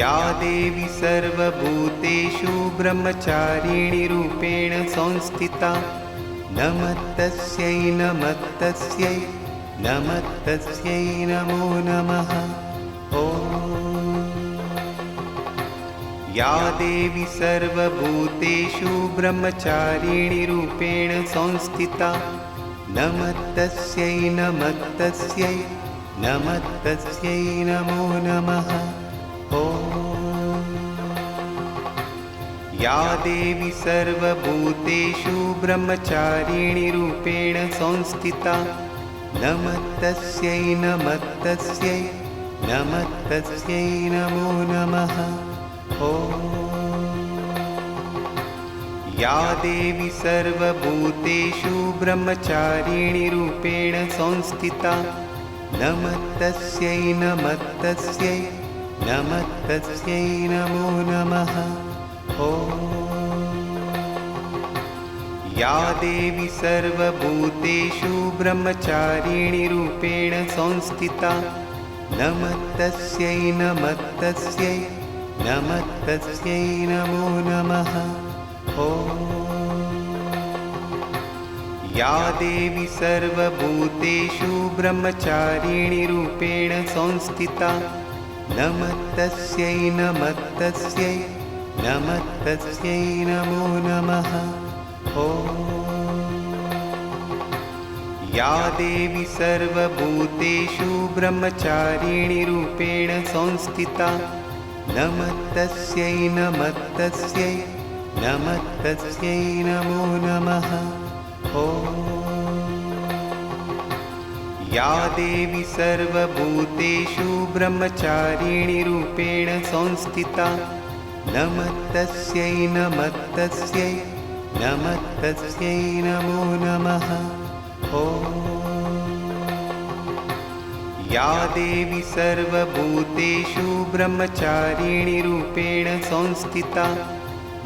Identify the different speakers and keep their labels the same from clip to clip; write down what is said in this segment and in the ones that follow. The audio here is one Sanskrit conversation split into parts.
Speaker 1: या देवी सर्वभूतेषु ब्रह्मचारिणी रूपेण संस्थिता नमस्तस्यै नमस्तस्यै नमस्तस्यै नमो नमः। या देवी सर्वभूतेषु ब्रह्मचारिणी रूपेण संस्थिता नमस्तस्यै नमस्तस्यै नमस्तस्यै नमो नमः। या देवी सर्वभूतेषु ब्रह्मचारिणी रूपेण संस्थिता नमस्तस्यै नमस्तस्यै नमस्तस्यै नमो नमः। या देवी सर्वभूतेषु ब्रह्मचारिणी रूपेण संस्थिता नमस्तस्यै नमस्तस्यै नमस्तस्यै नमो नमः। या देवी सर्वभूतेषु ब्रह्मचारिणी रूपेण संस्थिता नमस्तस्यै नमस्तस्यै नमस्तस्यै नमो नमः। या देवी सर्वभूतेषु ब्रह्मचारिणी रूपेण संस्थिता नमस्तस्यै नमस्तस्यै नमस्तस्यै नमो नमः। या देवी सर्वभूतेषु ब्रह्मचारिणी रूपेण संस्थिता नमस्तस्यै नमस्तस्यै नमस्तस्यै नमो नमः। या देवी सर्वभूतेषु ब्रह्मचारिणी रूपेण संस्थिता नमस्तस्यै नमस्तस्यै नमस्तस्यै नमो नमः। या देवी सर्वभूतेषु ब्रह्मचारिणी रूपेण संस्थिता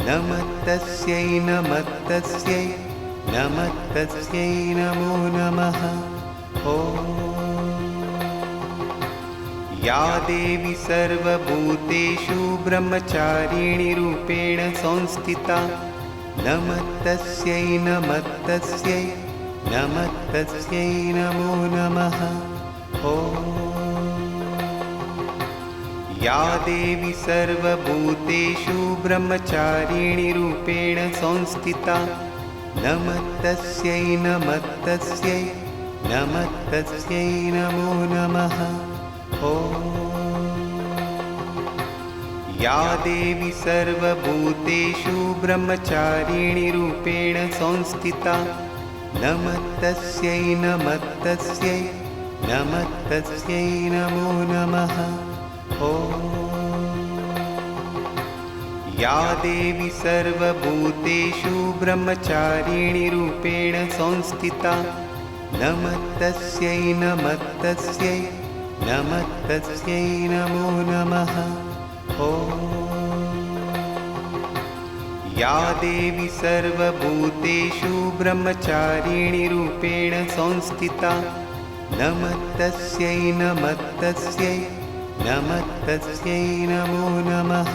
Speaker 1: नमस्तस्यै नमस्तस्यै नमस्तस्यै नमो नमः। या देवी सर्वभूतेषु ब्रह्मचारिणी रूपेण संस्थिता नमस्तस्यै नमस्तस्यै नमस्तस्यै नमो नमः। या देवी सर्वभूतेषु ब्रह्मचारिणी रूपेण संस्थिता नमस्तस्यै नमस्तस्यै नमस्तस्यै नमो नमः। या देवी सर्वभूतेषु ब्रह्मचारिणी रूपेण संस्थिता नमस्तस्यै नमस्तस्यै नमस्तस्यै नमो नमः। या देवी सर्वभूतेषु ब्रह्मचारिणी रूपेण संस्थिता नमस्तस्यै नमस्तस्यै नमस्तस्यै नमो नमः। या देवी सर्वभूतेषु ब्रह्मचारिणी रूपेण संस्थिता नमस्तस्यै नमस्तस्यै नमस्तस्यै नमो नमः।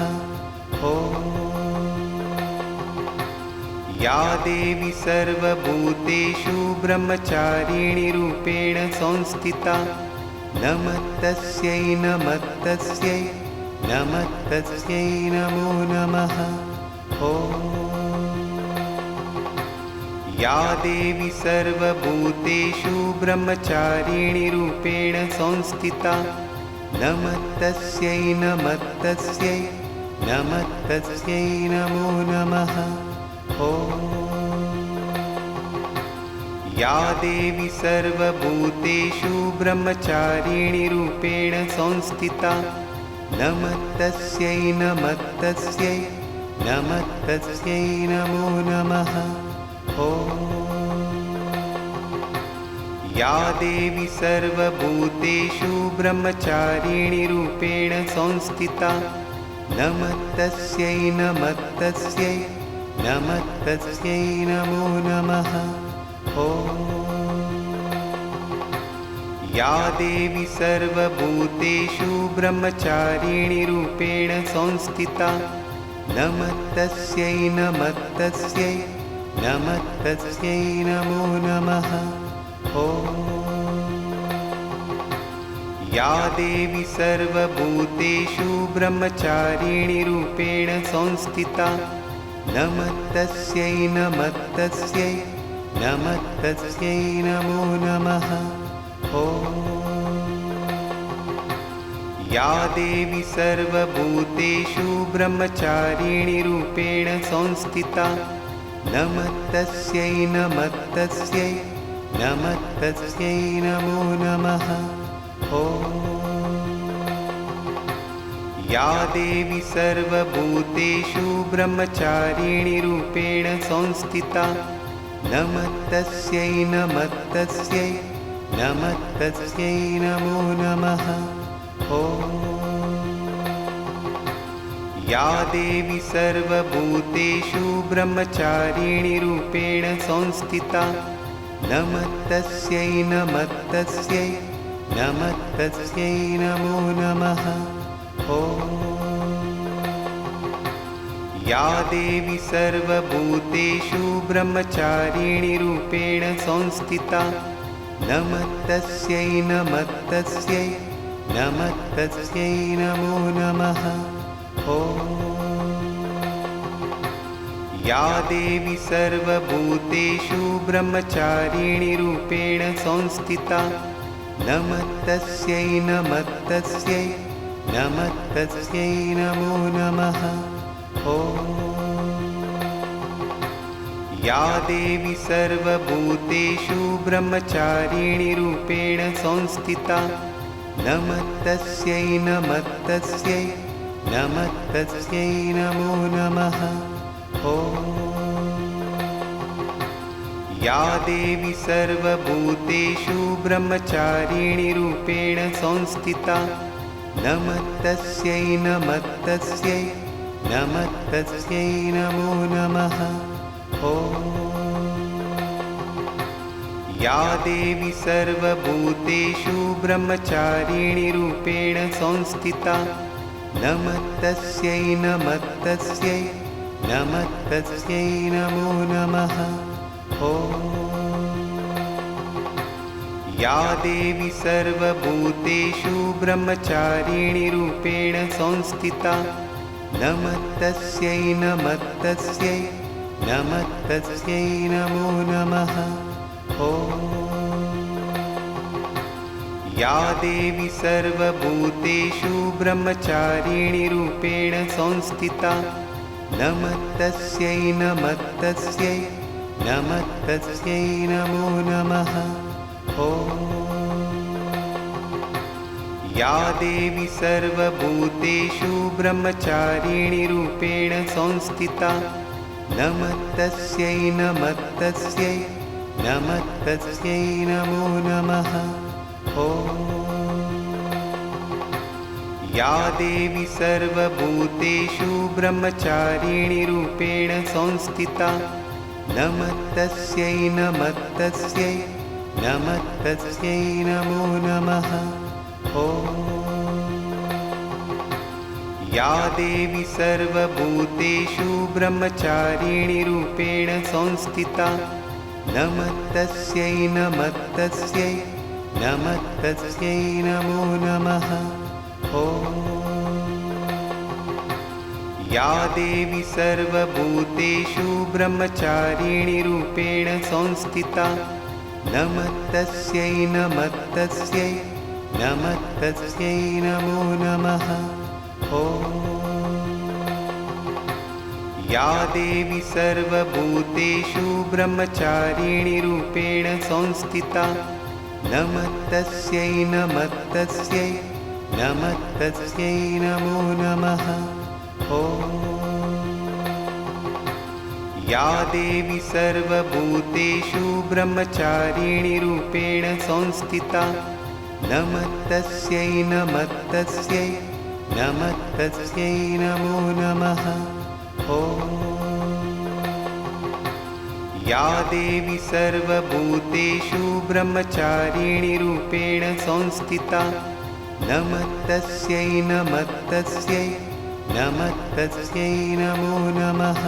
Speaker 1: या देवी सर्वभूतेषु ब्रह्मचारिणी रूपेण संस्थिता नमस्तस्यै नमस्तस्यै नमस्तस्यै नमो नमः। या देवी सर्वभूतेषु ब्रह्मचारिणी रूपेण संस्थिता नमस्तस्यै नमस्तस्यै नमस्तस्यै नमो नमः। या देवी सर्वभूतेषु ब्रह्मचारिणी रूपेण संस्थिता नमस्तस्यै नमस्तस्यै नमस्तस्यै नमो नमः। या देवी सर्वभूतेषु ब्रह्मचारिणी रूपेण संस्थिता नमस्तस्यै नमस्तस्यै नमस्तस्यै नमो नमः। या देवी सर्वभूतेषु ब्रह्मचारिणी रूपेण संस्थिता नमस्तस्यै नमस्तस्यै नमस्तस्यै नमो नमः। या देवी सर्वभूतेषु ब्रह्मचारिणी रूपेण संस्थिता नमस्तस्यै नमस्तस्यै नमस्तस्यै नमो नमः। या देवी सर्वभूतेषु ब्रह्मचारिणी रूपेण संस्थिता नमस्तस्यै नमस्तस्यै नमस्तस्यै नमो नमः। या देवी सर्वभूतेषु ब्रह्मचारिणी रूपेण संस्थिता नमस्तस्यै नमस्तस्यै नमस्तस्यै नमो नमः। या देवी सर्वभूतेषु ब्रह्मचारिणी रूपेण संस्थिता नमस्तस्यै नमस्तस्यै नमस्तस्यै नमो नमः। या देवी सर्वभूतेषु ब्रह्मचारिणी रूपेण संस्थिता नमस्तस्यै नमस्तस्यै नमस्तस्यै नमो नमः। या देवी सर्वभूतेषु ब्रह्मचारिणी रूपेण संस्थिता नमस्तस्यै नमस्तस्यै नमस्तस्यै नमो नमः। या देवी सर्वभूतेषु ब्रह्मचारिणी रूपेण संस्थिता नमस्तस्यै नमस्तस्यै नमस्तस्यै नमो नमः। या देवी सर्वभूतेषु ब्रह्मचारिणी रूपेण संस्थिता नमस्तस्यै नमस्तस्यै नमस्तस्यै नमो नमः। या देवी सर्वभूतेषु ब्रह्मचारिणी रूपेण संस्थिता नमस्तस्यै नमस्तस्यै नमस्तस्यै नमो नमः। या देवी सर्वभूतेषु ब्रह्मचारिणी रूपेण संस्थिता नमस्तस्यै नमस्तस्यै नमस्तस्यै नमो नमः। या देवी सर्वभूतेषु ब्रह्मचारिणी रूपेण संस्थिता नमस्तस्यै नमस्तस्यै नमस्तस्यै नमो नमः। या देवी सर्वभूतेषु ब्रह्मचारिणी रूपेण संस्थिता नमस्तस्यै नमस्तस्यै नमस्तस्यै नमो नमः। या देवी सर्वभूतेषु ब्रह्मचारिणी रूपेण संस्थिता नमस्तस्यै नमस्तस्यै नमस्तस्यै नमो नमः। या देवी सर्वभूतेषु ब्रह्मचारिणी रूपेण संस्थिता नमस्तस्यै नमस्तस्यै नमस्तस्यै नमो नमः। या देवी सर्वभूतेषु ब्रह्मचारिणी रूपेण संस्थिता नमस्तस्यै नमस्तस्यै नमस्तस्यै नमो नमः। या देवी सर्वभूतेषु ब्रह्मचारिणी रूपेण संस्थिता नमस्तस्यै नमस्तस्यै नमस्तस्यै नमो नमः। या देवी सर्वभूतेषु ब्रह्मचारिणी रूपेण संस्थिता नमस्तस्यै नमस्तस्यै नमस्तस्यै नमो नमः। या देवी सर्वभूतेषु ब्रह्मचारिणी रूपेण संस्थिता नमस्तस्यै नमस्तस्यै नमस्तस्यै नमो नमः।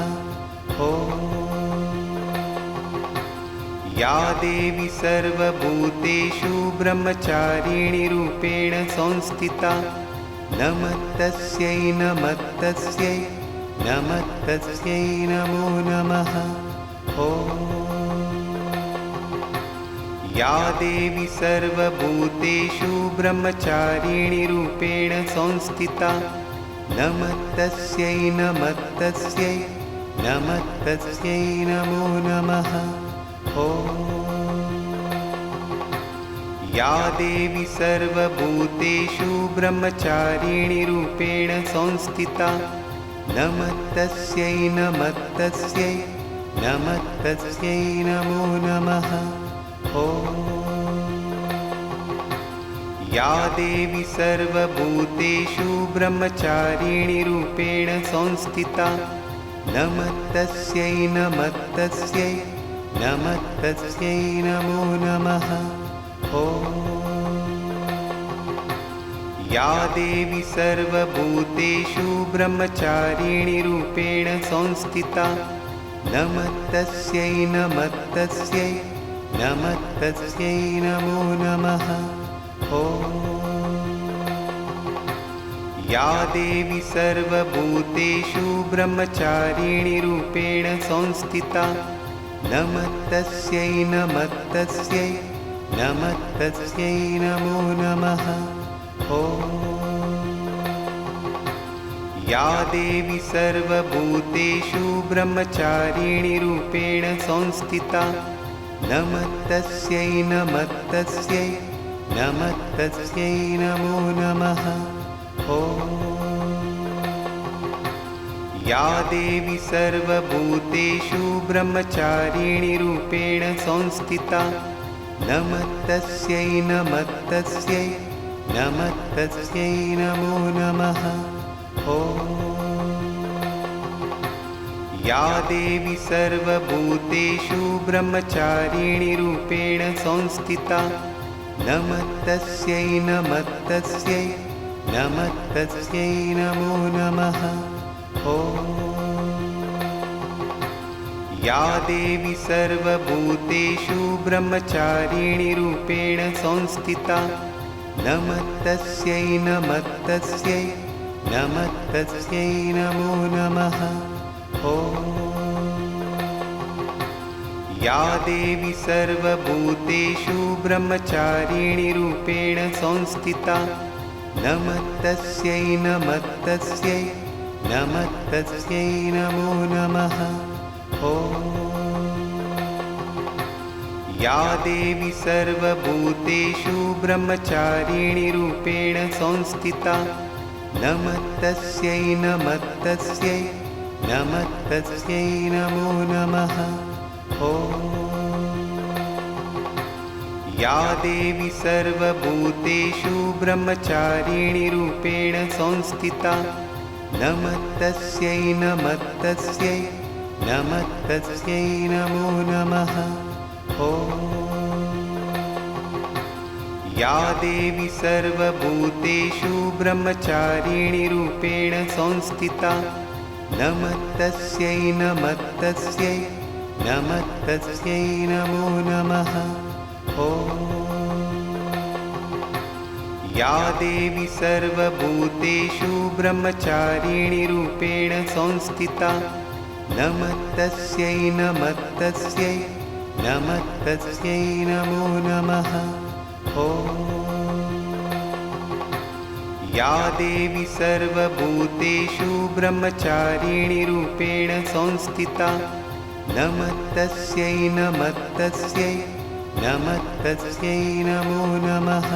Speaker 1: या देवी सर्वभूतेषु ब्रह्मचारिणी रूपेण संस्थिता नमस्तस्यै नमस्तस्यै नमस्तस्यै नमो नमः। या देवी सर्वभूतेषु ब्रह्मचारिणी रूपेण संस्थिता नमस्तस्यै नमस्तस्यै नमस्तस्यै नमो नमः। या देवी सर्वभूतेषु ब्रह्मचारिणी रूपेण संस्थिता नमस्तस्यै नमस्तस्यै नमस्तस्यै नमो नमः। या देवी सर्वभूतेषु ब्रह्मचारिणी रूपेण संस्थिता नमस्तस्यै नमस्तस्यै नमस्तस्यै नमो नमः। या देवी सर्वभूतेषु ब्रह्मचारिणी रूपेण संस्थिता नमस्तस्यै नमस्तस्यै नमस्तस्यै नमो नमः। या देवी सर्वभूतेषु ब्रह्मचारिणी रूपेण संस्थिता नमस्तस्यै नमस्तस्यै नमस्तस्यै नमो नमः। या देवी सर्वभूतेषु ब्रह्मचारिणी रूपेण संस्थिता नमस्तस्यै नमस्तस्यै नमस्तस्यै नमो नमः। या देवी सर्वभूतेषु ब्रह्मचारिणी रूपेण संस्थिता नमस्तस्यै नमस्तस्यै नमस्तस्यै नमो नमः। या देवी सर्वभूतेषु ब्रह्मचारिणी रूपेण संस्थिता नमस्तस्यै नमस्तस्यै नमस्तस्यै नमो नमः। या देवी सर्वभूतेषु ब्रह्मचारिणी रूपेण संस्थिता नमस्तस्यै नमस्तस्यै नमस्तस्यै नमो नमः। या देवी सर्वभूतेषु ब्रह्मचारिणी रूपेण संस्थिता नमस्तस्यै नमस्तस्यै नमस्तस्यै नमो नमः। या देवी सर्वभूतेषु ब्रह्मचारिणी रूपेण संस्थिता नमस्तस्यै नमस्तस्यै नमस्तस्यै नमो नमः। या देवी सर्वभूतेषु ब्रह्मचारिणी रूपेण संस्थिता नमस्तस्यै नमस्तस्यै नमस्तस्यै नमो नमः। या देवी सर्वभूतेषु ब्रह्मचारिणी रूपेण संस्थिता नमस्तस्यै नमस्तस्यै नमस्तस्यै नमो नमः। या देवी सर्वभूतेषु ब्रह्मचारिणी रूपेण संस्थिता नमस्तस्यै नमस्तस्यै नमस्तस्यै नमो नमः। या देवी सर्वभूतेषु ब्रह्मचारिणी रूपेण संस्थिता नमस्तस्यै नमस्तस्यै नमस्तस्यै नमो नमः।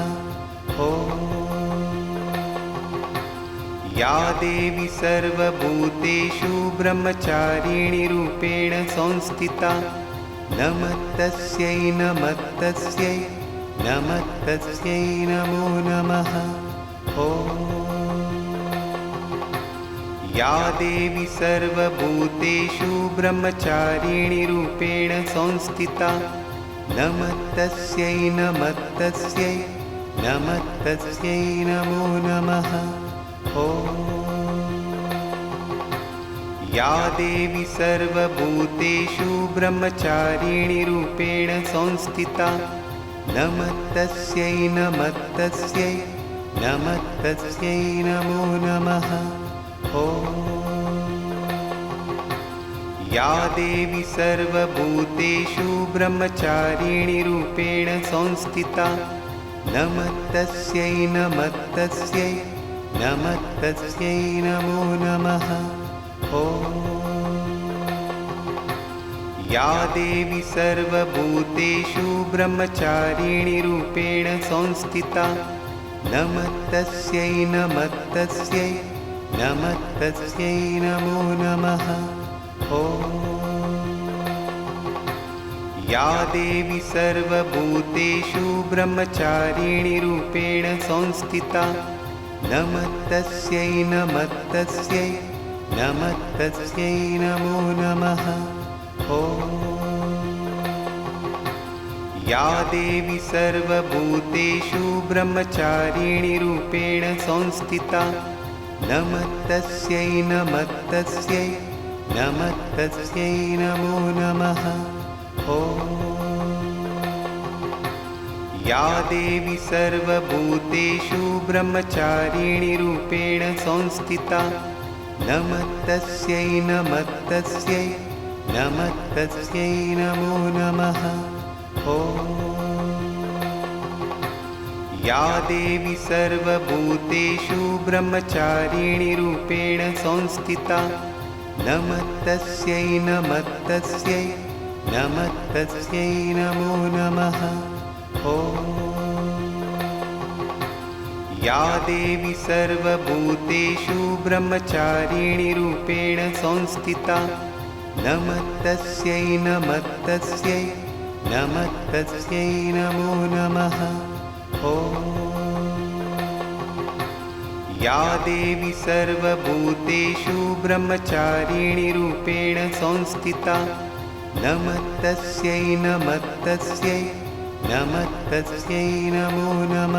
Speaker 1: या देवी सर्वभूतेषु ब्रह्मचारिणी रूपेण संस्थिता नमस्तस्यै नमस्तस्यै नमस्तस्यै नमो नमः। या देवी सर्वभूतेषु ब्रह्मचारिणी रूपेण संस्थिता नमस्तस्यै नमस्तस्यै नमस्तस्यै नमो नमः। या देवी सर्वभूतेषु ब्रह्मचारिणी रूपेण संस्थिता नमस्तस्यै नमस्तस्यै नमस्तस्यै नमो नमः। या देवी सर्वभूतेषु ब्रह्मचारिणी रूपेण संस्थिता नमस्तस्यै नमस्तस्यै नमस्तस्यै नमो नमः। या देवी सर्वभूतेषु ब्रह्मचारिणी रूपेण संस्थिता नमस्तस्यै नमस्तस्यै नमस्तस्यै नमो नमः। या देवी सर्वभूतेषु ब्रह्मचारिणी रूपेण संस्थिता नमस्तस्यै नमस्तस्यै नमस्तस्यै नमो नमः। या देवी सर्वभूतेषु ब्रह्मचारिणी रूपेण संस्थिता नमस्तस्यै नमस्तस्यै नमस्तस्यै नमो नमः। या देवी सर्वभूतेषु ब्रह्मचारिणी रूपेण संस्थिता नमस्तस्यै नमस्तस्यै नमस्तस्यै नमो नमः। या देवी सर्वभूतेषु ब्रह्मचारिणी रूपेण संस्थिता नमस्तस्यै नमस्तस्यै नमस्तस्यै नमो नमः। या देवी सर्वभूतेषु ब्रह्मचारिणी रूपेण संस्थिता नमस्तस्यै नमस्तस्यै नमस्तस्यै नमो नमः। या देवी सर्वभूतेषु ब्रह्मचारिणी रूपेण संस्थिता नमस्तस्यै नमस्तस्यै नमस्तस्यै नमो नमः।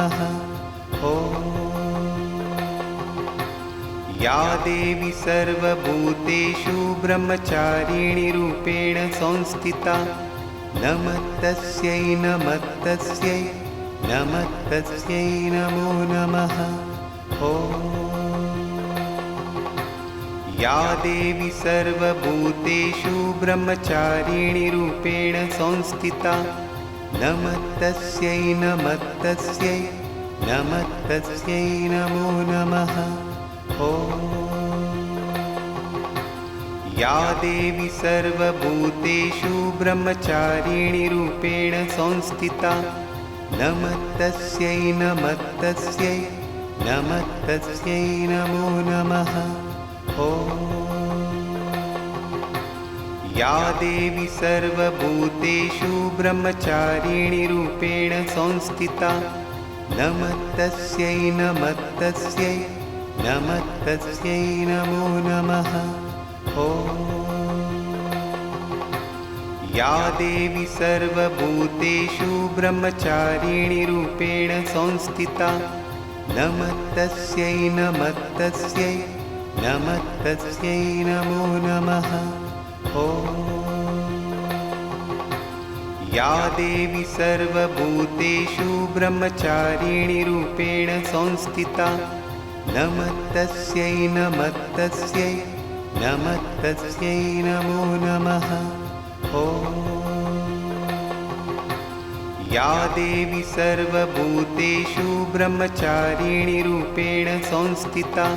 Speaker 1: या देवी सर्वभूतेषु ब्रह्मचारिणी रूपेण संस्थिता नमस्तस्यै नमस्तस्यै नमस्तस्यै नमो नमः। या देवी सर्वभूतेषु ब्रह्मचारिणी रूपेण संस्थिता नमस्तस्यै नमस्तस्यै नमस्तस्यै नमो नमः। या देवी सर्वभूतेषु ब्रह्मचारिणी रूपेण संस्थिता नमस्तस्यै नमस्तस्यै नमस्तस्यै नमो नमः। या देवी सर्वभूतेषु ब्रह्मचारिणी रूपेण संस्थिता नमस्तस्यै नमस्तस्यै नमस्तस्यै नमो नमः। या देवी सर्वभूतेषु ब्रह्मचारिणी रूपेण संस्थिता नमस्तस्यै नमस्तस्यै नमस्तस्यै नमो नमः। या देवी सर्वभूतेषु ब्रह्मचारिणी रूपेण संस्थिता नमस्तस्यै नमस्तस्यै नमस्तस्यै नमो नमः। या देवी सर्वभूतेषु ब्रह्मचारिणी रूपेण संस्थिता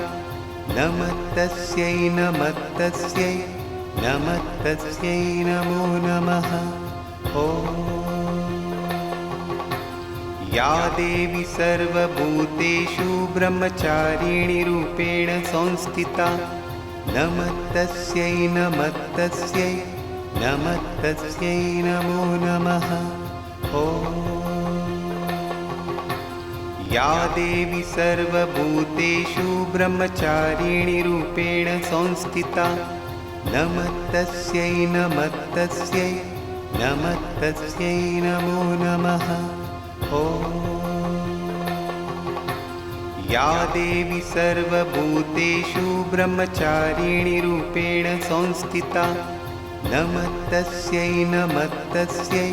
Speaker 1: नमस्तस्यै नमस्तस्यै नमस्तस्यै नमो नमः। या देवी सर्वभूतेषु ब्रह्मचारिणी रूपेण संस्थिता नमस्तस्यै नमस्तस्यै नमस्तस्यै नमो नमः। या देवी सर्वभूतेषु ब्रह्मचारिणी रूपेण संस्थिता नमस्तस्यै नमस्तस्यै नमस्तस्यै नमो नमः। या देवी सर्वभूतेषु ब्रह्मचारिणी रूपेण संस्थिता नमस्तस्यै नमस्तस्यै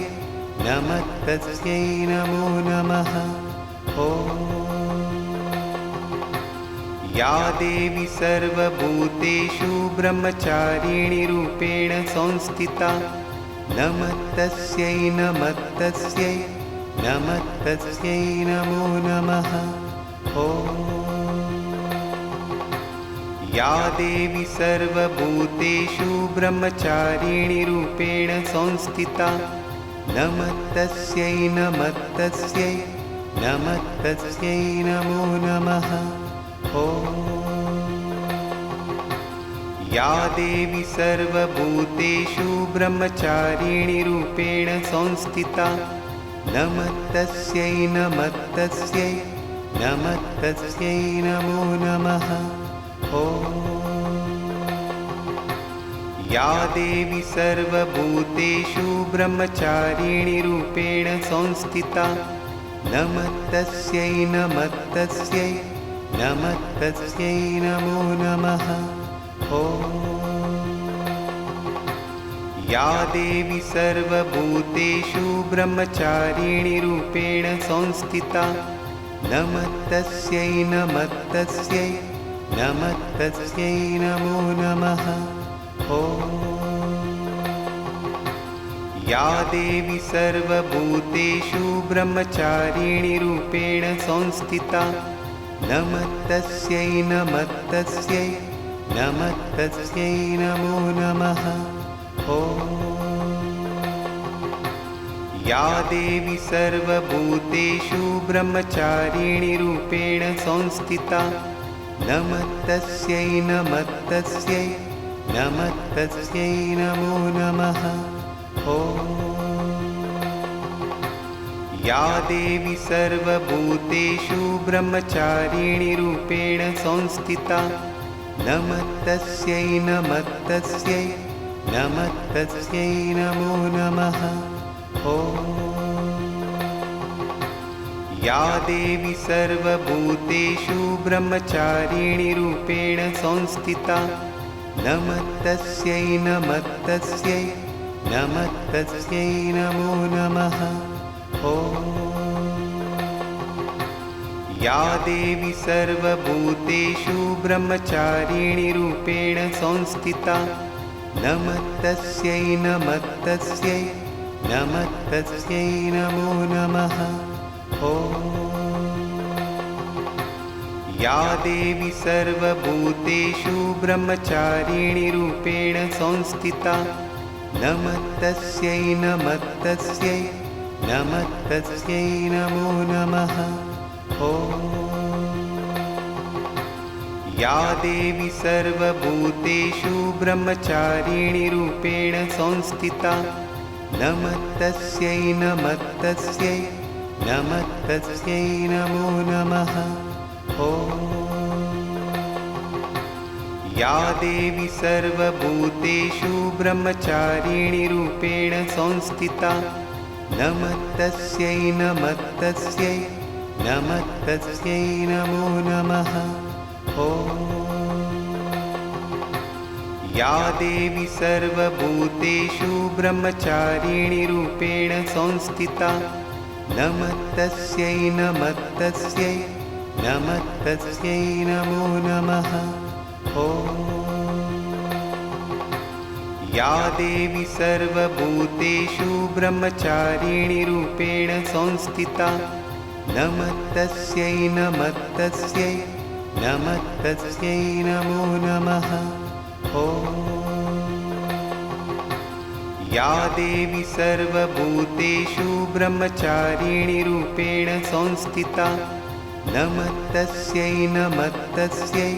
Speaker 1: नमस्तस्यै नमो नमः। या देवी सर्वभूतेषु ब्रह्मचारिणी रूपेण संस्थिता नमस्तस्यै नमस्तस्यै नमस्तस्यै नमो नमः। या देवी सर्वभूतेषु ब्रह्मचारिणी रूपेण संस्थिता नमस्तस्यै नमस्तस्यै नमस्तस्यै नमो नमः। या देवी सर्वभूतेषु ब्रह्मचारिणी रूपेण संस्थिता नमस्तस्यै नमस्तस्यै नमस्तस्यै नमो नमः। या देवी सर्वभूतेषु ब्रह्मचारिणी रूपेण संस्थिता नमस्तस्यै नमस्तस्यै नमस्तस्यै नमो नमः। या देवी सर्वभूतेषु ब्रह्मचारिणी रूपेण संस्थिता नमस्तस्यै नमस्तस्यै नमस्तस्यै नमो नमः। या देवी सर्वभूतेषु ब्रह्मचारिणी रूपेण संस्थिता नमस्तस्यै नमस्तस्यै नमस्तस्यै नमो नमः। या देवी सर्वभूतेषु ब्रह्मचारिणी रूपेण संस्थिता नमस्तस्यै नमस्तस्यै नमस्तस्यै नमो नमः। या देवी सर्वभूतेषु ब्रह्मचारिणी रूपेण संस्थिता नमस्तस्यै नमस्तस्यै नमस्तस्यै नमो नमः। या देवी सर्वभूतेषु ब्रह्मचारिणी रूपेण संस्थिता नमस्तस्यै नमस्तस्यै नमस्तस्यै नमो नमः। या देवी सर्वभूतेषु ब्रह्मचारिणी रूपेण संस्थिता नमस्तस्यै नमस्तस्यै नमस्तस्यै नमो नमः। या देवी सर्वभूतेषु ब्रह्मचारिणी रूपेण संस्थिता नमस्तस्यै नमस्तस्यै नमस्तस्यै नमो नमः। या देवी सर्वभूतेषु ब्रह्मचारिणी रूपेण संस्थिता नमस्तस्यै नमस्तस्यै नमस्तस्यै नमो नमः। या देवी सर्वभूतेषु ब्रह्मचारिणी रूपेण संस्थिता नमस्तस्यै नमस्तस्यै नमस्तस्यै नमो नमः। या देवी सर्वभूतेषु ब्रह्मचारिणी रूपेण संस्थिता नमस्तस्यै नमस्तस्यै नमस्तस्यै नमो नमः। या देवी सर्वभूतेषु ब्रह्मचारिणी रूपेण संस्थिता नमस्तस्यै नमस्तस्यै नमस्तस्यै नमो नमः। या देवी सर्वभूतेषु ब्रह्मचारिणी रूपेण संस्थिता नमस्तस्यै नमस्तस्यै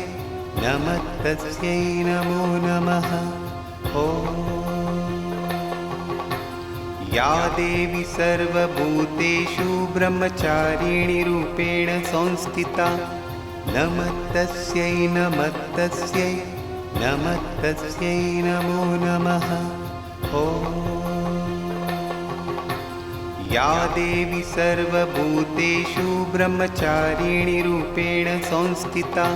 Speaker 1: नमस्तस्यै नमो नमः। या देवी सर्वभूतेषु ब्रह्मचारिणी रूपेण संस्थिता नमस्तस्यै नमस्तस्यै नमस्तस्यै नमो नमः। या देवी सर्वभूतेषु ब्रह्मचारिणी रूपेण संस्थिता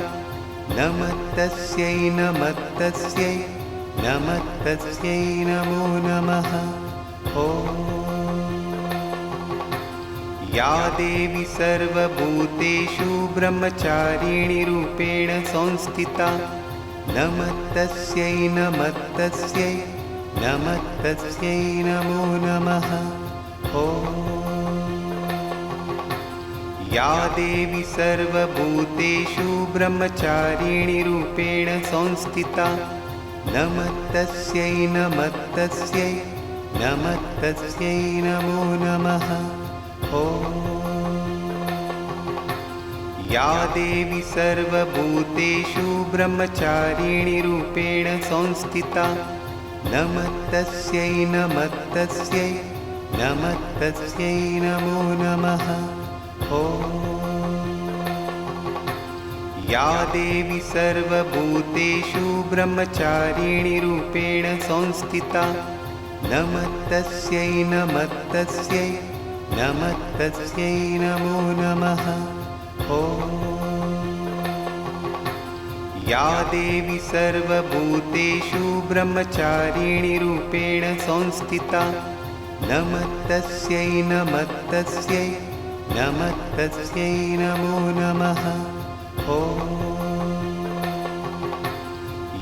Speaker 1: नमस्तस्यै नमस्तस्यै नमस्तस्यै नमो नमः। या देवी सर्वभूतेषु ब्रह्मचारिणी रूपेण संस्थिता नमस्तस्यै नमस्तस्यै नमस्तस्यै नमो नमः। या देवी सर्वभूतेषु ब्रह्मचारिणी रूपेण संस्थिता नमस्तस्यै नमस्तस्यै नमस्तस्यै नमो नमः। या देवी सर्वभूतेषु ब्रह्मचारिणी रूपेण संस्थिता नमस्तस्यै नमस्तस्यै नमस्तस्यै नमो नमः। या देवी सर्वभूतेषु ब्रह्मचारिणी रूपेण संस्थिता नमस्तस्यै नमस्तस्यै नमस्तस्यै नमो नमः। या देवी सर्वभूतेषु ब्रह्मचारिणी रूपेण संस्थिता नमस्तस्यै नमस्तस्यै नमस्तस्यै नमो नमः।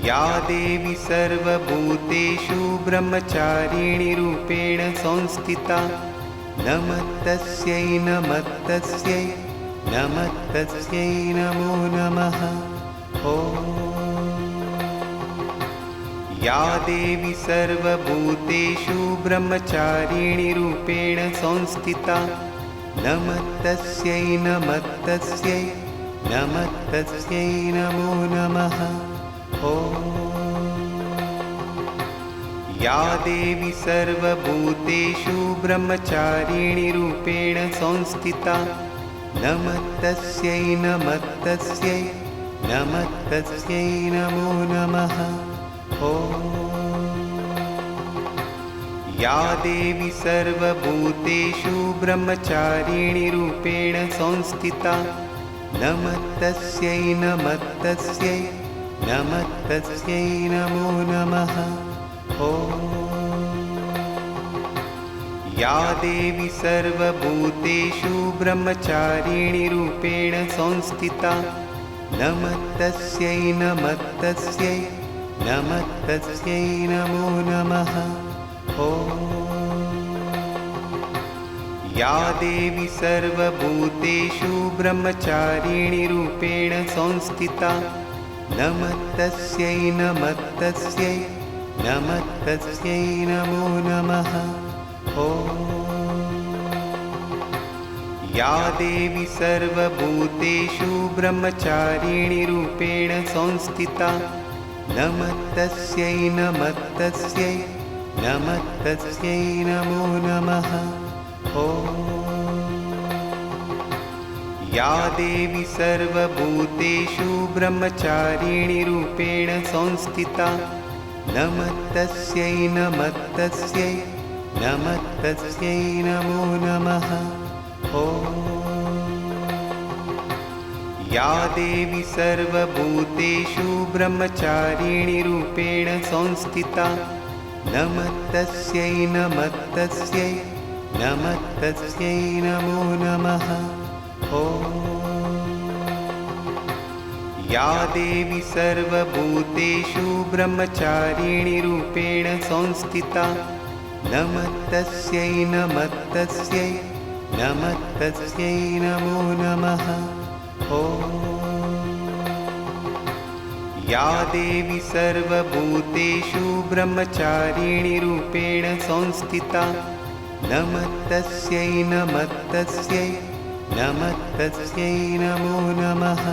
Speaker 1: या देवी सर्वभूतेषु ब्रह्मचारिणी रूपेण संस्थिता नमस्तस्यै नमस्तस्यै नमस्तस्यै नमो नमः। या देवी सर्वभूतेषु ब्रह्मचारिणी रूपेण संस्थिता नमस्तस्यै नमस्तस्यै नमस्तस्यै नमो नमः। या देवी सर्वभूतेषु ब्रह्मचारिणी रूपेण संस्थिता नमस्तस्यै नमस्तस्यै नमस्तस्यै नमो नमः। या देवी सर्वभूतेषु ब्रह्मचारिणी रूपेण संस्थिता नमस्तस्यै नमस्तस्यै नमस्तस्यै नमो नमः। या देवी सर्वभूतेषु ब्रह्मचारिणी रूपेण संस्थिता नमस्तस्यै नमस्तस्यै नमस्तस्यै नमो नमः। या देवी सर्वभूतेषु ब्रह्मचारिणी रूपेण संस्थिता नमस्तस्यै नमस्तस्यै नमस्तस्यै नमो नमः। या देवी सर्वभूतेषु ब्रह्मचारिणी रूपेण संस्थिता नमस्तस्यै नमस्तस्यै नमस्तस्यै नमो नमः। या देवी सर्वभूतेषु ब्रह्मचारिणी रूपेण संस्थिता नमस्तस्यै नमस्तस्यै नमस्तस्यै नमो नमः। या देवी सर्वभूतेषु ब्रह्मचारिणी रूपेण संस्थिता नमस्तस्यै नमस्तस्यै नमस्तस्यै नमो नमः। या देवी सर्वभूतेषु ब्रह्मचारिणी रूपेण संस्थिता नमस्तस्यै नमस्तस्यै नमस्तस्यै नमो नमः। या देवी सर्वभूतेषु ब्रह्मचारिणी रूपेण संस्थिता नमस्तस्यै नमस्तस्यै नमस्तस्यै नमो नमः।